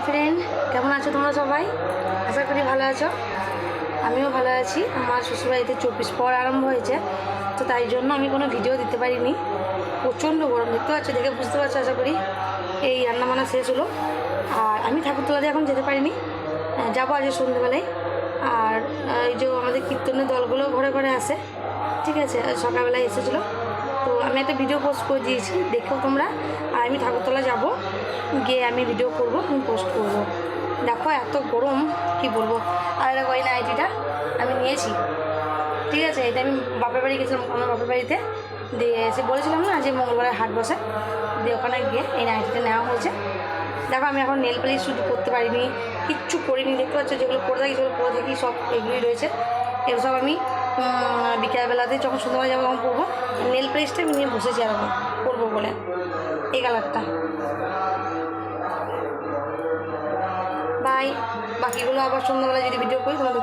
Friend, কেমন আছো তোমরা সবাই? আশা করি ভালো আছো। আমিও ভালো আছি। আমার শ্বশুরবাড়িতে 24 পর আরম্ভ হয়েছে, তো তাই জন্য আমি কোনো ভিডিও দিতে পারিনি। প্রচণ্ড গরম, দেখতে পাচ্ছ, দেখে বুঝতে পারছো আশা করি। এই রান্নাবান্না শেষ হলো, আর আমি ঠাকুরতলাতে এখন যেতে পারিনি, যাবো আজ সন্ধ্যেবেলায়। আর এই যে আমাদের কীর্তনের দলগুলো ঘরে ঘরে আসে, ঠিক আছে, সকালবেলায় এসেছিলো, তো আমি একটা ভিডিও পোস্ট করে দিয়েছি, দেখো তোমরা। আর আমি ঠাকুরতলা যাব, গিয়ে আমি ভিডিও করব, আমি পোস্ট করব। দেখো এত গরম, কি বলবো। আর দেখো এই নাইটিটা আমি নিয়েছি, ঠিক আছে। এটা আমি বাপের বাড়ি গেছিলাম, আমার বাপের বাড়িতে, দিয়ে এসে বলেছিলাম না যে মঙ্গলবারে হাট বসে, দিয়ে ওখানে গিয়ে এই নাইটিটা নেওয়া হয়েছে। দেখো আমি এখন নেল পালিশ শুধু করতে পারিনি, কিচ্ছু করিনি, দেখতে পাচ্ছ, যেগুলো করে থাকি সেগুলো করে থাকি, সব এগুলোই রয়েছে। এগুলো সব আমি বিকেলবেলাতে যখন সন্ধ্যাবেলা যাবো তখন করবো। নেল পালিশটা আমি নিয়ে বসেছি আর করবো বলে, এই কালারটা। বাই, বাকিগুলো আবার সন্ধ্যাবেলা যদি ভিডিও করি তোমাদের